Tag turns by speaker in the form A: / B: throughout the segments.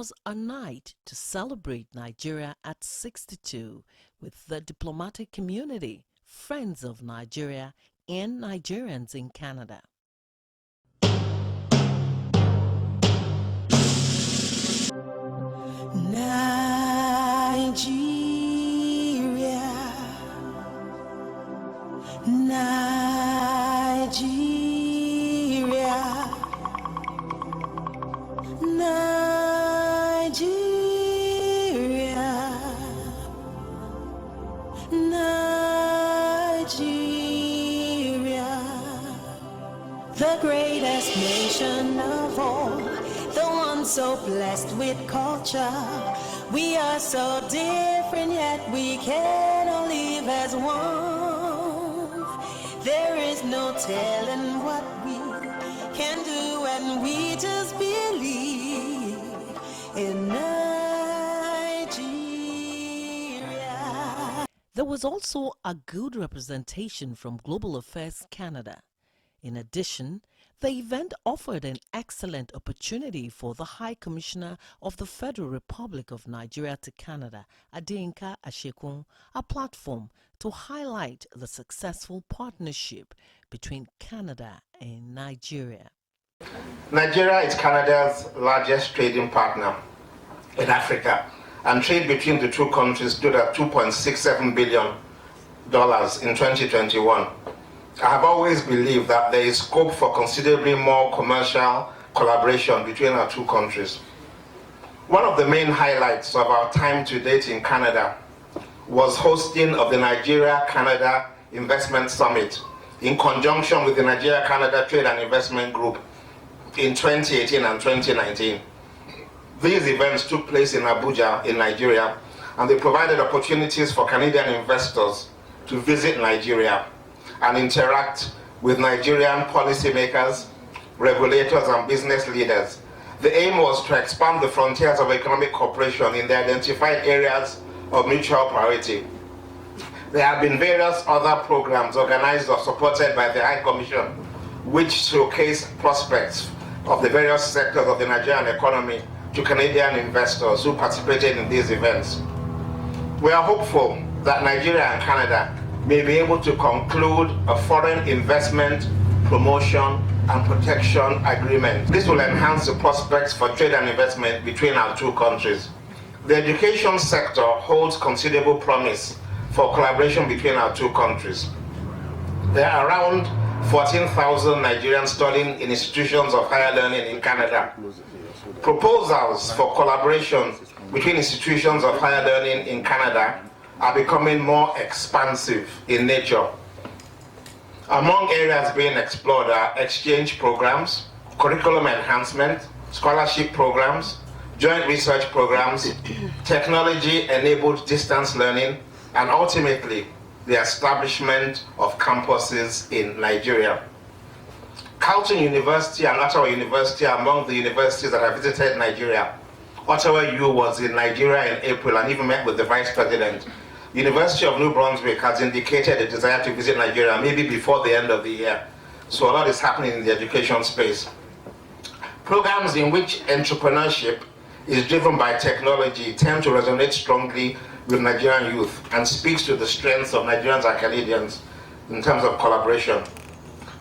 A: was a night to celebrate Nigeria at 62 with the diplomatic community, friends of Nigeria, and Nigerians in Canada.
B: Nigeria, Nigeria, Nigeria, Nigeria, the greatest nation of all, the one so blessed with culture. We are so different, yet we can all live as one. There is no telling what we can do, and we just believe in Nigeria.
A: There was also a good representation from Global Affairs Canada. In addition, the event offered an excellent opportunity for the High Commissioner of the Federal Republic of Nigeria to Canada, Adeyinka Asekun, a platform to highlight the successful partnership between Canada and Nigeria.
C: Nigeria is Canada's largest trading partner in Africa, and trade between the two countries stood at $2.67 billion in 2021. I have always believed that there is scope for considerably more commercial collaboration between our two countries. One of the main highlights of our time to date in Canada was hosting of the Nigeria-Canada Investment Summit in conjunction with the Nigeria-Canada Trade and Investment Group in 2018 and 2019. These events took place in Abuja, in Nigeria, and they provided opportunities for Canadian investors to visit Nigeria and interact with Nigerian policymakers, regulators, and business leaders. The aim was to expand the frontiers of economic cooperation in the identified areas of mutual priority. There have been various other programs organized or supported by the High Commission, which showcase prospects of the various sectors of the Nigerian economy to Canadian investors who participated in these events. We are hopeful that Nigeria and Canada may be able to conclude a foreign investment, promotion, and protection agreement. This will enhance the prospects for trade and investment between our two countries. The education sector holds considerable promise for collaboration between our two countries. There are around 14,000 Nigerians studying in institutions of higher learning in Canada. Proposals for collaboration between institutions of higher learning in Canada are becoming more expansive in nature. Among areas being explored are exchange programs, curriculum enhancement, scholarship programs, joint research programs, technology-enabled distance learning, and ultimately, the establishment of campuses in Nigeria. Carleton University and Ottawa University are among the universities that have visited Nigeria. Ottawa U was in Nigeria in April and even met with the Vice President. University of New Brunswick has indicated a desire to visit Nigeria maybe before the end of the year. So a lot is happening in the education space. Programs in which entrepreneurship is driven by technology tend to resonate strongly with Nigerian youth and speaks to the strengths of Nigerians and Canadians in terms of collaboration.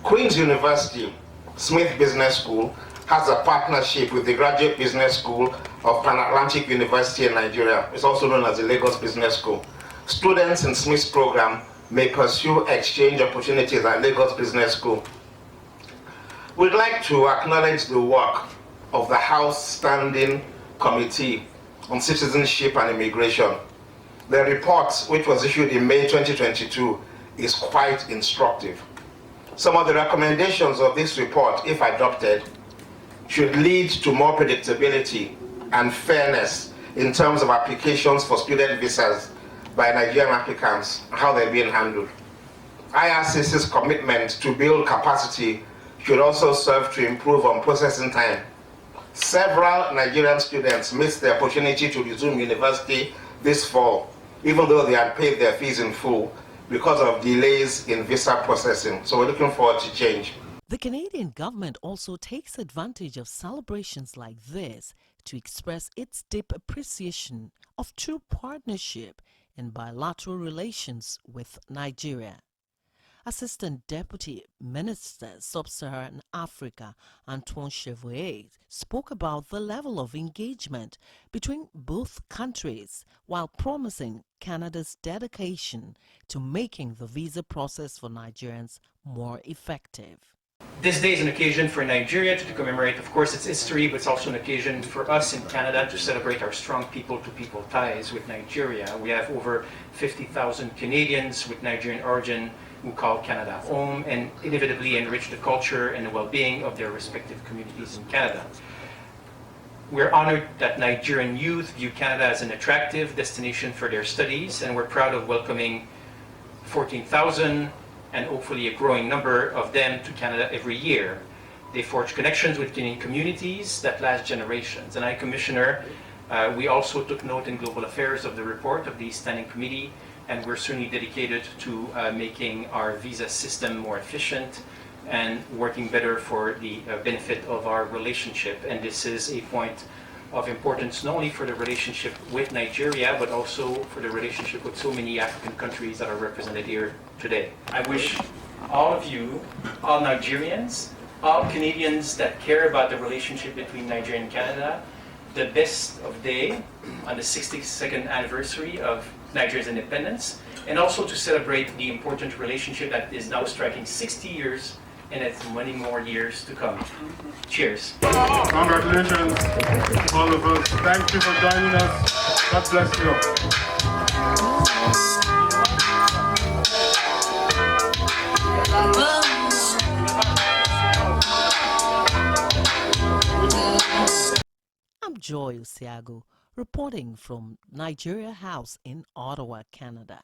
C: Queen's University, Smith Business School, has a partnership with the Graduate Business School of Pan-Atlantic University in Nigeria. It's also known as the Lagos Business School. Students in Smith's program may pursue exchange opportunities at Lagos Business School. We'd like to acknowledge the work of the House Standing Committee on Citizenship and Immigration. The report, which was issued in May 2022, is quite instructive. Some of the recommendations of this report, if adopted, should lead to more predictability and fairness in terms of applications for student visas by Nigerian applicants, how they're being handled. IRCC's commitment to build capacity should also serve to improve on processing time. Several Nigerian students missed the opportunity to resume university this fall, even though they had paid their fees in full because of delays in visa processing. So we're looking forward to change.
A: The Canadian government also takes advantage of celebrations like this to express its deep appreciation of true partnership in bilateral relations with Nigeria. Assistant Deputy Minister Sub-Saharan Africa Antoine Chevrier spoke about the level of engagement between both countries while promising Canada's dedication to making the visa process for Nigerians more effective.
D: This day is an occasion for Nigeria to commemorate, of course, its history, but it's also an occasion for us in Canada to celebrate our strong people-to-people ties with Nigeria. We have over 50,000 Canadians with Nigerian origin who call Canada home and inevitably enrich the culture and the well-being of their respective communities in Canada. We're honored that Nigerian youth view Canada as an attractive destination for their studies, and we're proud of welcoming 14,000 and hopefully a growing number of them to Canada every year. They forge connections with Canadian communities that last generations. And High Commissioner, we also took note in Global Affairs of the report of the Standing Committee, and we're certainly dedicated to making our visa system more efficient and working better for the benefit of our relationship. And this is a point of importance not only for the relationship with Nigeria, but also for the relationship with so many African countries that are represented here today. I wish all of you, all Nigerians, all Canadians that care about the relationship between Nigeria and Canada, the best of day on the 62nd anniversary of Nigeria's independence, and also to celebrate the important relationship that is now striking 60 years and it's many more years to come. Cheers.
E: Congratulations, all of us. Thank you for joining us. God bless you.
A: I'm Joy Osiago, reporting from Nigeria House in Ottawa, Canada.